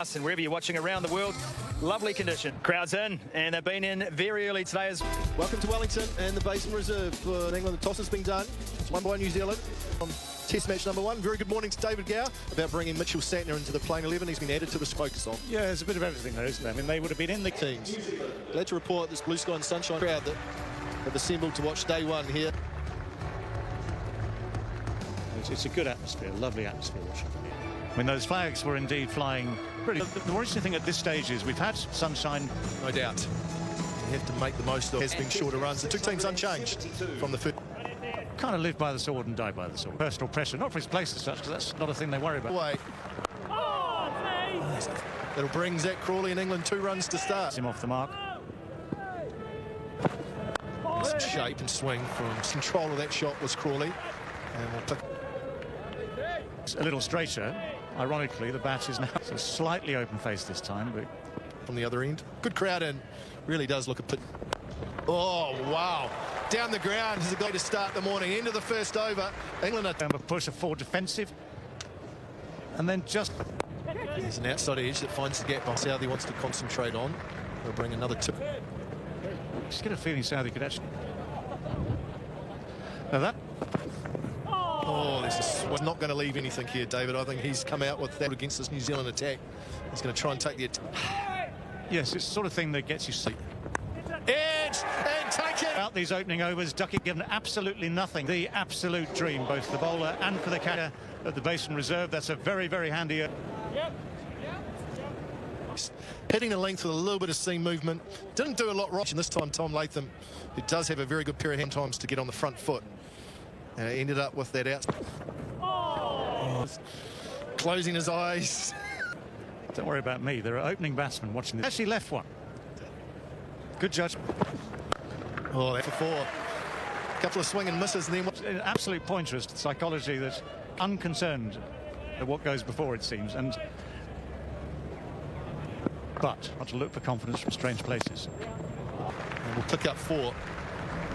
And wherever you're watching around the world, lovely condition. Crowds in, and they've been in very early today as Welcome to Wellington and the Basin Reserve for England. The toss has been done. It's won by New Zealand. Test match number 1. Very good morning to David Gower about bringing Mitchell Santner into the playing 11. He's been added to this focus on. Yeah, there's a bit of everything there, isn't there? I mean, they would have been in the teams. Glad to report this blue sky and sunshine crowd that have assembled to watch day 1 here. It's a good atmosphere, a lovely atmosphere watching. I mean, those flags were indeed flying pretty. The more interesting thing at this stage is we've had sunshine. No doubt. You have to make the most of it. Has been shorter runs. The two teams unchanged from the first. Kind of live by the sword and die by the sword. Personal pressure, not for his place as such, because that's not a thing they worry about. Away. That'll bring Zach Crawley and England 2 runs to start. Him off the mark. Some shape and swing from control of that shot was Crawley. And we'll pick. A little straighter. Ironically, the bat is now slightly open face this time, but from the other end. Good crowd in. Really does look a bit. Oh, wow. Down the ground is a guy to start the morning. End of the first over. England are a push of forward defensive. And then just. There's an outside edge that finds the gap by Southey wants to concentrate on. They'll bring another tip. Just get a feeling Southey could actually. Now that. Oh, this is not going to leave anything here, David. I think he's come out with that against this New Zealand attack. He's going to try and take the attack. Yes, it's the sort of thing that gets you sleep. Edge and take it. Out these opening overs, Duckett given absolutely nothing. The absolute dream, both for the bowler and for the catcher at the Basin Reserve. That's a very, very handy. Hitting the length with a little bit of seam movement. Didn't do a lot wrong. And this time, Tom Latham, who does have a very good pair of hand times to get on the front foot. Ended up with that out. Oh, closing his eyes. Don't worry about me. There are opening batsmen watching this. Actually left one. Good judgment. Oh, that for 4. A couple of swing and misses, and then an absolute pointer as to psychology that's unconcerned at what goes before, it seems. But not to look for confidence from strange places. And we'll pick up 4.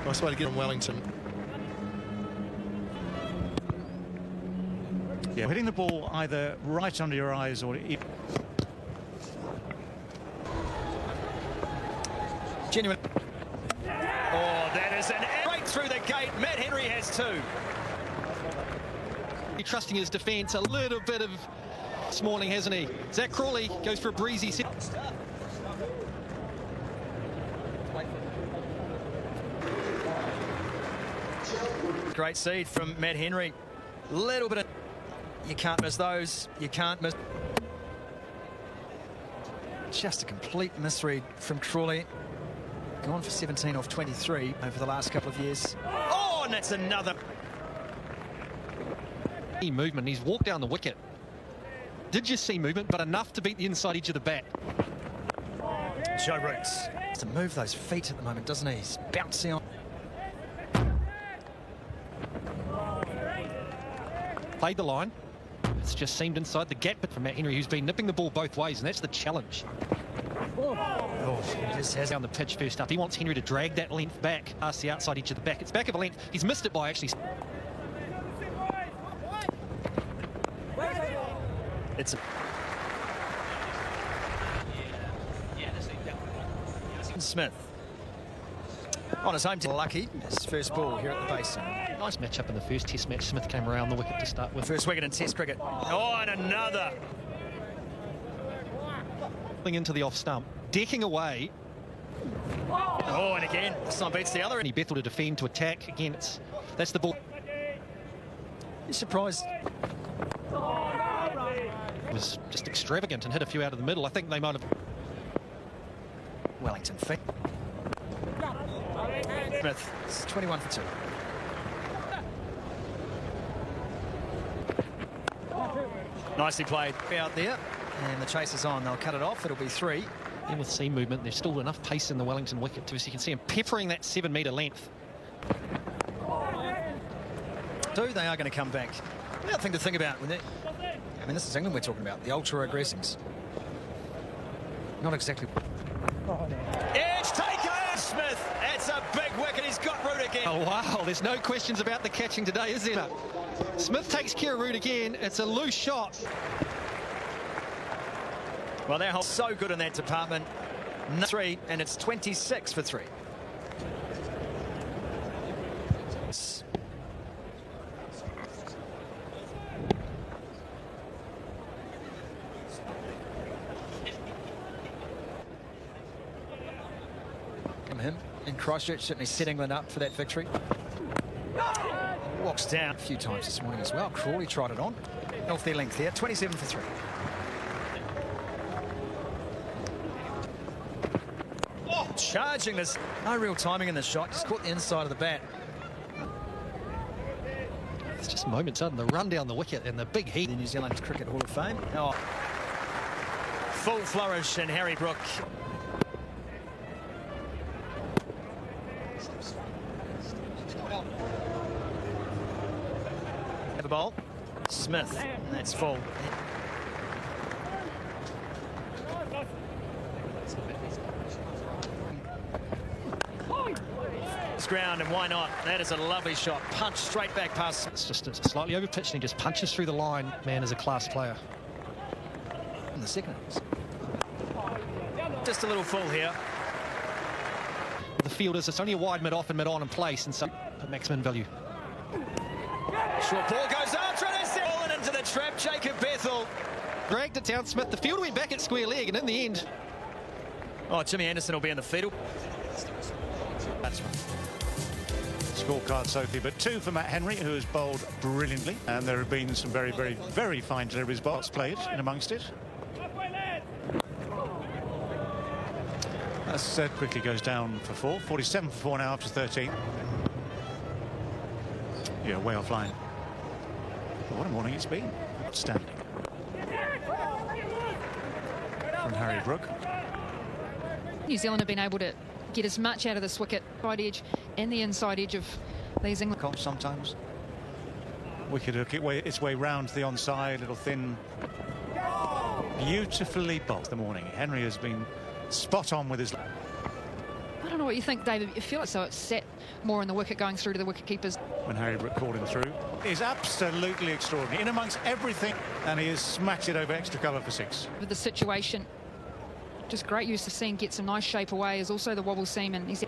Nice way to get on Wellington. Yeah, hitting the ball either right under your eyes or. genuine. Oh, that is an right through the gate. Matt Henry has 2. Trusting his defence a little bit of Smalling, hasn't he? Zach Crawley goes for a breezy set. Great seed from Matt Henry. Little bit of. You can't miss those. You can't miss. Just a complete misread from Crawley. Gone for 17 off 23 over the last couple of years. Oh, and that's another. Movement. He's walked down the wicket. Did you see movement, but enough to beat the inside edge of the bat? Joe Roots. To move those feet at the moment, doesn't he? He's bouncing on. Played the line. It's just seemed inside the gap bit for Matt Henry, who's been nipping the ball both ways, and that's the challenge. Oh, he just has on the pitch first up. He wants Henry to drag that length back past the outside edge of the back. It's back of a length. He's missed it by actually. It's a... Smith on his home team. Lucky, his first ball here at the Basin. Nice match up in the first test match. Smith came around the wicket to start with. First wicket in test cricket. Oh, and another. Into the off stump, decking away. Oh, and again, this one beats the other. And he Bethel to defend, to attack. Again, that's the ball. You're surprised. It was just extravagant and hit a few out of the middle. I think they might have. Wellington feet. Smith, it's 21 for 2. Nicely played out there, and the chase is on. They'll cut it off. It'll be 3. And with seam movement, there's still enough pace in the Wellington wicket too, so you can see him peppering that 7-metre length. They are going to come back. The other thing to think about, I mean, this is England we're talking about, the ultra aggressings. Not exactly. Edge taker, Smith. That's a big wicket. He's got Root again. Oh wow, there's no questions about the catching today, is there? Smith takes care of Root again. It's a loose shot. Well, they're so good in that department. 3, and it's 26 for 3. Him in Christchurch certainly setting them up for that victory. Walks down a few times this morning as well. Crawley tried it on. Off their length there, 27 for 3. Oh, charging this. No real timing in the shot. Just caught the inside of the bat. It's just moments on the run down the wicket and the big heat. The New Zealand Cricket Hall of Fame. Oh. Full flourish and Harry Brook. The ball. Smith. That's full. Ground, and why not? That is a lovely shot. Punch straight back past. It's just slightly overpitched and he just punches through the line. Man is a class player. In the second innings. Just a little full here. The fielders, it's only a wide mid-off and mid-on in place, and so maximum value. Short ball goes after it. It's fallen into the trap. Jacob Bethel dragged it down. Smith. The fielder went back at square leg, and in the end. Oh, Jimmy Anderson will be in the field. That's right. Scorecard, Sophie, but 2 for Matt Henry, who has bowled brilliantly, and there have been some very, very, very fine deliveries bowls played in amongst it. As quickly goes down for 4, 47 for 4 now after 13. Yeah, way offline. But what a morning it's been. Outstanding. From Harry Brook. New Zealand have been able to get as much out of this wicket, side edge and the inside edge of these England. Sometimes. Wicket hook its way round to the onside, little thin. Beautifully bowled the morning. Henry has been spot on with his. I don't know what you think, David. You feel it, so it's sat more in the wicket going through to the wicket keepers. When Harry Brook called him through, is absolutely extraordinary. In amongst everything, and he has smacked it over extra cover for 6. With the situation, just great use of seeing get some nice shape away is also the wobble seam, and he's.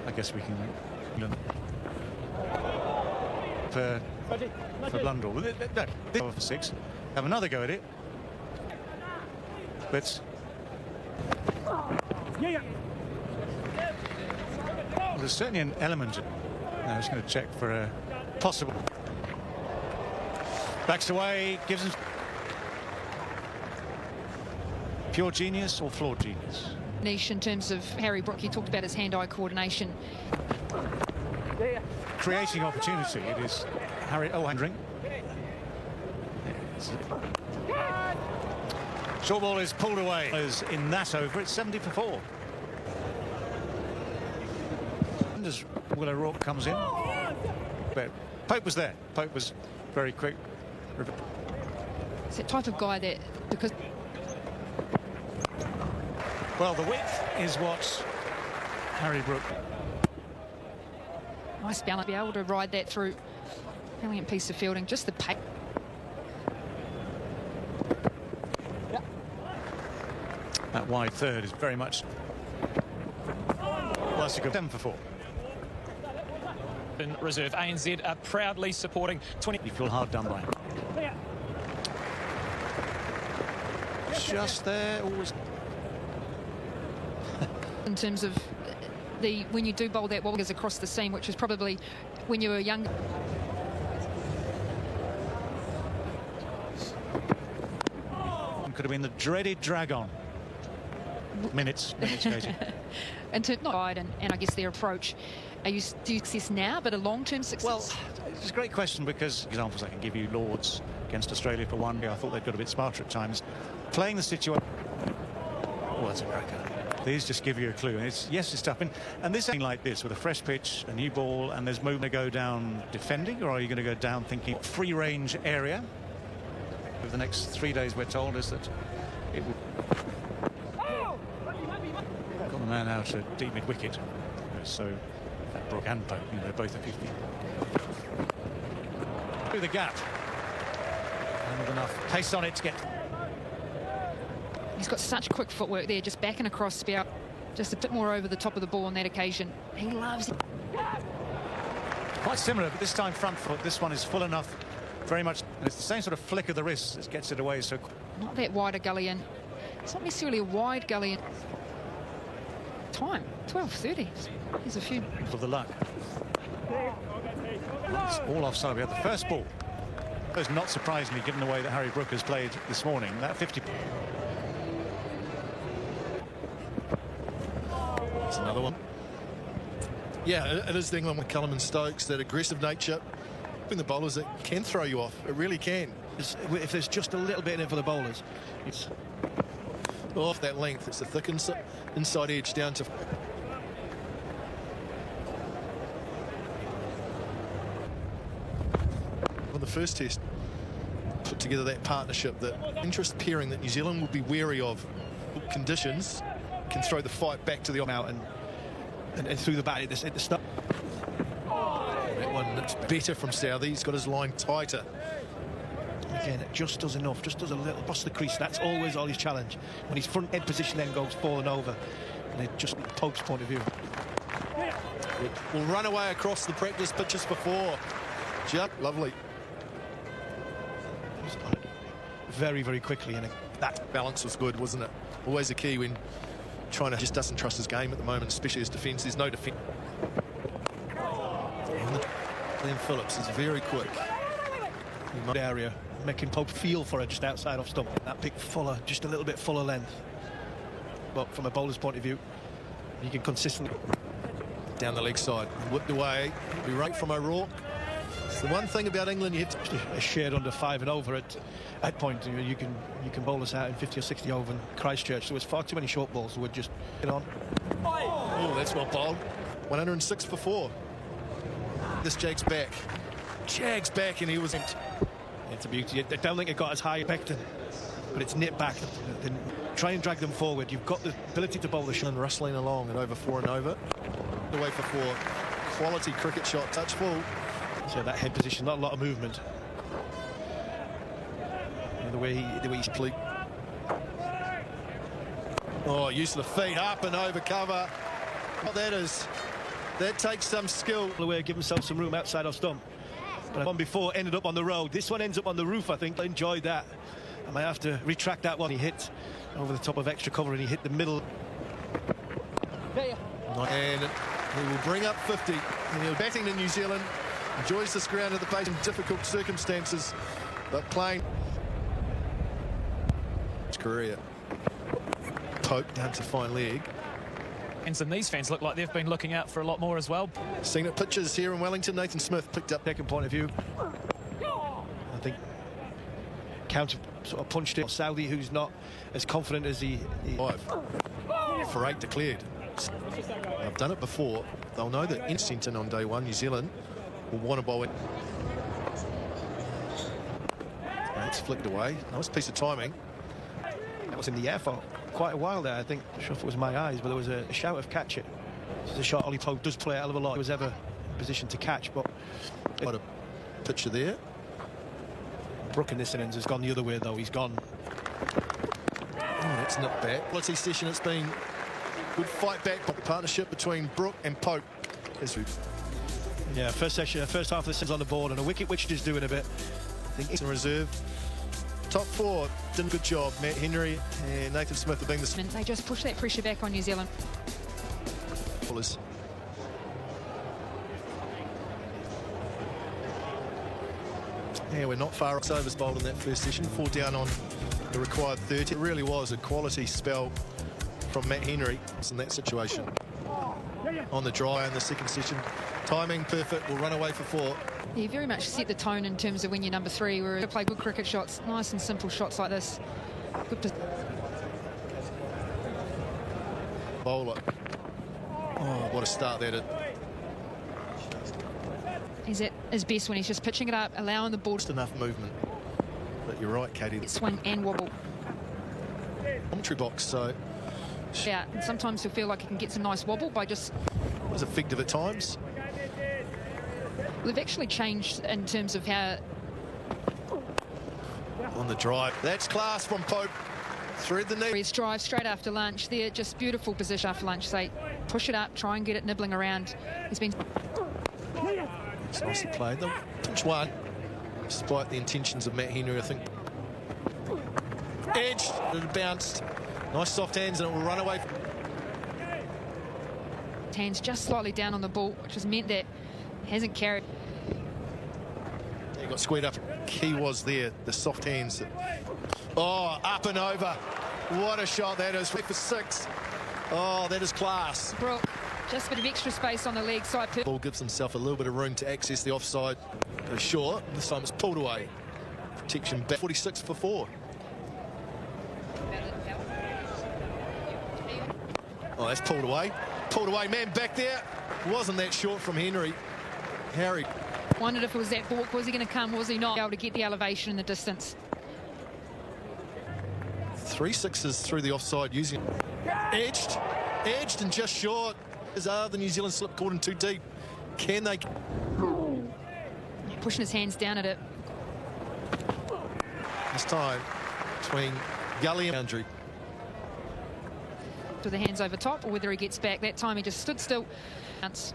I guess we can for Blundell. No, this over for 6. Have another go at it. But well, there's certainly an element. I was going to check for a possible. Backs away, gives him. Pure genius or flawed genius? Niche in terms of Harry Brook. He talked about his hand-eye coordination. Creating opportunity. It is Harry O'Handring. Short ball is pulled away. As in that over, it's 70 for 4. And as Will O'Rourke comes in, but Pope was there. Pope was very quick. It's that type of guy that, because. Well, the width is what Harry Brook. Nice balance, be able to ride that through. Brilliant piece of fielding, just the pace. That wide third is very much. Well, that's a good 7 for 4. In reserve, ANZ are proudly supporting 20. You feel hard done by. Just there, always. In terms of when you do bowl that wobble is across the seam, which is probably when you were younger. Could have been the dreaded drag-on. Minutes Katie. And not wide, and I guess their approach. Do you success now, but a long-term success? Well, it's a great question because examples I can give you: Lords against Australia for 1. I thought they'd got a bit smarter at times. Playing the situation. Oh, that's a cracker. These just give you a clue. And it's tough. And this thing like this with a fresh pitch, a new ball, and there's movement to go down defending, or are you going to go down thinking free range area? Over the next 3 days, we're told is that it will. Got the man out at deep mid wicket. So that Brook and Pope, they're both at 50. Through the gap. And with enough pace on it to get. He's got such quick footwork there, just backing across Spout, just a bit more over the top of the ball on that occasion. He loves it. Quite similar, but this time front foot. This one is full enough, very much. And it's the same sort of flick of the wrist that gets it away. So Not that wide a gully in. It's not necessarily a wide gully in. Time, 12:30. Here's a few. for the luck. It's all offside. We had the first ball. It's not surprisingly, given the way that Harry Brook has played this morning. That 50. That's another one. Yeah, it is the England with Cullum and Stokes, that aggressive nature. In the bowlers, it can throw you off. It really can. If there's just a little bit in it for the bowlers, it's off that length. It's the thick inside edge down to. On the first test, put together that partnership, that interest pairing that New Zealand will be wary of. Conditions can throw the fight back to the out and through the bat at the start. That one, it's better from Southee. He's got his line tighter. Again, it just does enough, just does a little bust the crease. That's always all his challenge. When his front head position then goes falling over, and it just Pope's point of view. Will run away across the practice pitches before. Jump, lovely. He's on it very, very quickly, and That balance was good, wasn't it? Always a key when China just doesn't trust his game at the moment, especially his defence. There's no defence. Glenn Phillips is very quick. area, making Pope feel for it just outside off stump. That pick fuller, just a little bit fuller length. But from a bowler's point of view, you can consistently Down the leg side, whipped away. Be right from O'Rourke. It's the one thing about England, you have to a shade under 5 and over at point. You can bowl us out in 50 or 60 over in Christchurch. So it's far too many short balls. So we'd just get on. Oh, that's well bowled. 106 for 4. This Jag's back. Jag's back, and he was. It's a beauty. I don't think it got as high Beckton, but it's nipped back. Then try and drag them forward. You've got the ability to bowl the shot. And rustling along at over 4 and over. Away for 4. Quality cricket shot, touch full. So that head position, not a lot of movement. And the way he's played. Oh, use of the feet, up and over cover. What that is, that takes some skill. The way, give himself some room outside off stump. But one before ended up on the road. This one ends up on the roof, I think. I enjoyed that. I might have to retract that one. He hit over the top of extra cover and he hit the middle. And he will bring up 50. And he'll batting to New Zealand. Enjoys this ground at the base in difficult circumstances, but playing his career. Pope down to fine leg. And these fans look like they've been looking out for a lot more as well. Seen it pitches here in Wellington. Nathan Smith picked up. Second point of view, I think counter sort of punched it. Southee, who's not as confident as he 5 for 8 declared. I've done it before. They'll know that in Centon on day 1, New Zealand will want to bowl it. That's flicked away. Nice piece of timing. That was in the air for quite a while there. I think, I'm not sure if it was my eyes, but there was a shout of catch it. It's a shot Ollie Pope does play a hell of a lot. He was ever in position to catch, but Got a picture there. Brook in this innings has gone the other way, though. He's gone. Oh, that's not bad. Quality session. It's been good fight back partnership between Brook and Pope. Yeah, first half of the session's on the board, and a wicket which is doing a bit. I think it's in reserve. Top 4 did a good job. Matt Henry and Nathan Smith have been the They just push that pressure back on New Zealand. bowlers. Yeah, we're not far off. Overs bowled in that first session. 4 down on the required 30. It really was a quality spell from Matt Henry in that situation. On the dry in the second session. Timing perfect. Will run away for 4. You very much set the tone in terms of when you're number 3, where you play good cricket shots, nice and simple shots like this. Good Bowler. Oh, what a start that is. He's at his best when he's just pitching it up, allowing the ball Just to enough movement. But you're right, Katie. swing and wobble. Commentary box, so Yeah, and sometimes you'll feel like you can get some nice wobble by just... it was effective at times. They've actually changed in terms of how... On the drive. That's class from Pope. Thread the knee. His drive straight after lunch there, just beautiful position after lunch. Say, push it up, try and get it nibbling around. He's been... It's nicely played. They'll pinch one, despite the intentions of Matt Henry, I think. Edge, it bounced. Nice soft hands, and it will run away. Hands just slightly down on the ball, which has meant that he hasn't carried. He got squared up. Key was there, the soft hands. Oh, up and over. What a shot that is. For 6. Oh, that is class. Brook, just a bit of extra space on the leg side. Ball gives himself a little bit of room to access the offside. Goes short. This time it's pulled away. Protection back. 46 for 4. Oh, that's pulled away. Pulled away. Man back there. Wasn't that short from Henry. Harry. Wondered if it was that balk. Was he going to come? Was he not able to get the elevation and the distance? 3 6s through the offside using edged and just short. The New Zealand slip caught in too deep. Can they? Pushing his hands down at it. This time between Gully and boundary. With the hands over top, or whether he gets back. That time he just stood still. And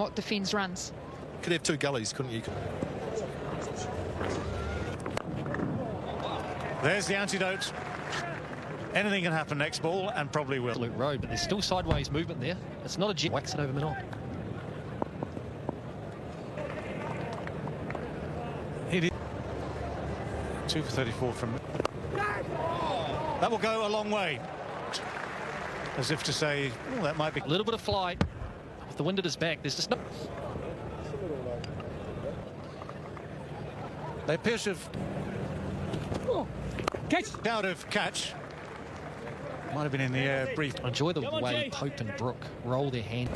what defends runs. Could have 2 gullies, couldn't you? There's the antidote. Anything can happen next ball, and probably will. Absolute road, but there's still sideways movement there. It's not a jet. Whacks it over Manon. It is 2 for 34 from... That will go a long way. As if to say, oh, that might be... A little bit of flight. With the wind at his back, there's just no... They appear to have... Out of catch. Might have been in the air brief. Enjoy the way Pope and Brook roll their hand.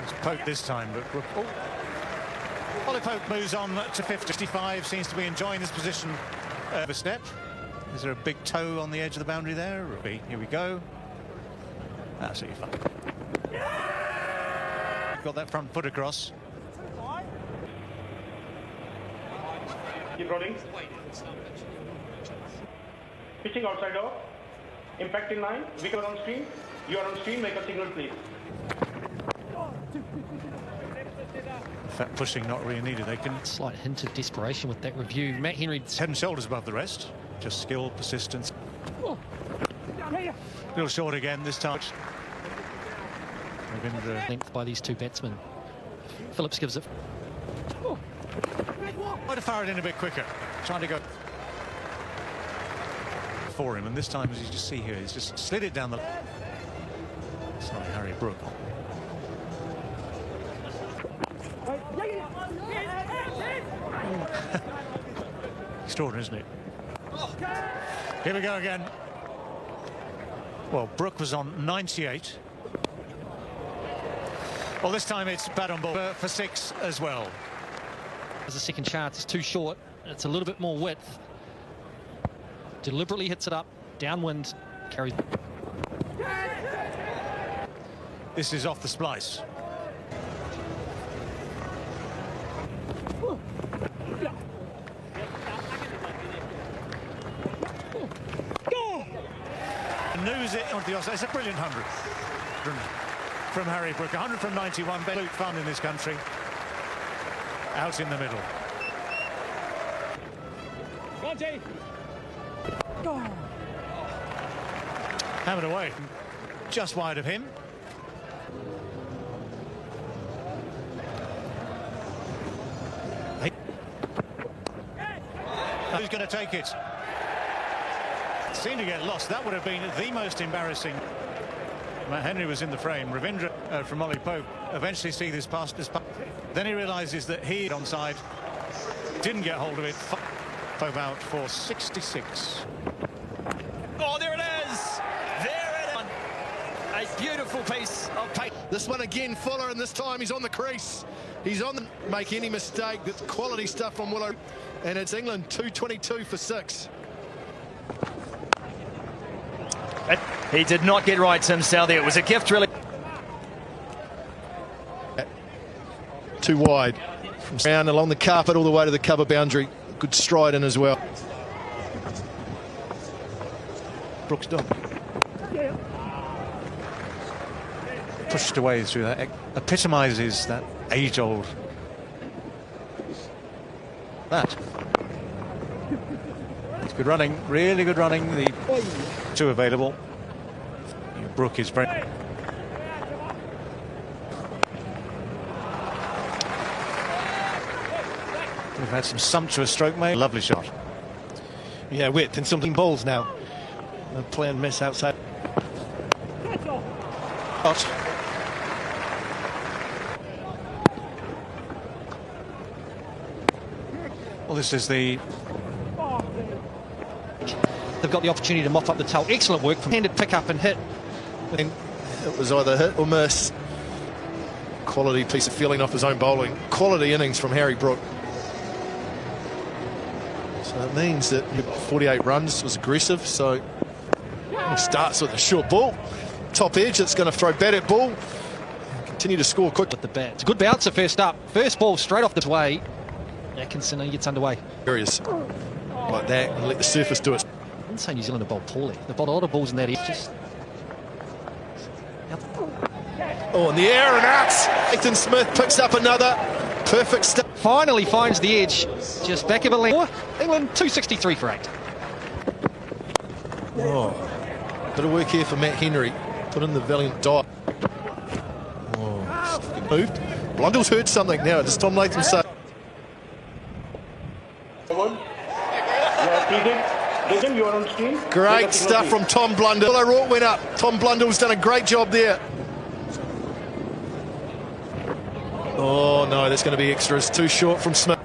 It's Pope this time, but Brook... Oh. Ollie Pope moves on to 55, seems to be enjoying this position. A step. Is there a big toe on the edge of the boundary there? Here we go. Absolutely fine. Got that front foot across. Keep rolling. Pitching outside off. Impact in line. Wicket on screen. You are on screen. Make a signal, please. That pushing not really needed. They can... Slight hint of desperation with that review. Matt Henry... Head and shoulders above the rest. Just skill, persistence. A little short again this time. Length by these 2 batsmen. Phillips gives it... Might have fired in a bit quicker. Trying to go... for him, and this time, as you just see here, he's just slid it down the... Sorry, Harry Brook. Extraordinary, isn't it? Here we go again. Well, Brook was on 98. Well, this time it's bat on ball for 6 as well. There's a second chance. It's too short. It's a little bit more width. Deliberately hits it up. Downwind. Carries. This is off the splice. News it onto the offside. It's a brilliant 100 from Harry Brook. 100 from 91. Absolute fun in this country. Out in the middle. Hammered away. Just wide of him. Who's going to take it? Seemed to get lost. That would have been the most embarrassing. Matt Henry was in the frame. Ravindra from Ollie Pope eventually see this past. Then he realises that he onside. Didn't get hold of it. Pope out for 66. Oh, there it is! There it is! A beautiful piece of paper. This one again, Fuller, and this time he's on the crease. He's on the... Make any mistake. That's quality stuff from Willow. And it's England 222 for 6. He did not get right, Tim Southey. It was a gift, really. Too wide. From down along the carpet all the way to the cover boundary. Good stride in as well. Brooks done. Pushed away through that. Epitomises that age-old. That. It's good running, really good running. The two available. Brook is very. We've had some sumptuous stroke made. Lovely shot. Yeah, width and something balls now. A play and miss outside. Shot. Well, this is the. They've got the opportunity to mop up the tail. Excellent work from handed pick up and hit. And it was either hit or miss. Quality piece of feeling off his own bowling. Quality innings from Harry Brook. So it means that 48 runs was aggressive. So he starts with a short ball. Top edge, it's going to throw bat at ball. Continue to score quick. With the bat. It's a good bouncer first up. First ball straight off the way. Atkinson gets underway. Areas like that and let the surface do it. I didn't say New Zealand have bowled poorly. They've bowled a lot of balls in that edge. Just... Oh, in the air and out. Nathan Smith picks up another perfect step. Finally finds the edge. Just back of a length. England 263 for 8. Oh, bit of work here for Matt Henry. Put in the valiant dive. Oh, moved. Blundell's heard something now. Does Tom Latham say? You are on screen. Great stuff from Tom Blundell. O'Rourke went up. Tom Blundell's done a great job there. Oh no, there's going to be extras. Too short from Smith.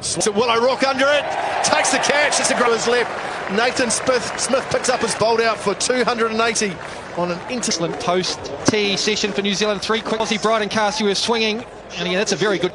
So Will O'Rourke under it. Takes the catch. It's a great left. Nathan Smith picks up his bowled out for 280 on an excellent post-tee session for New Zealand. 3 quick. Aussie Bryden Cassie was swinging. And again, that's a very good...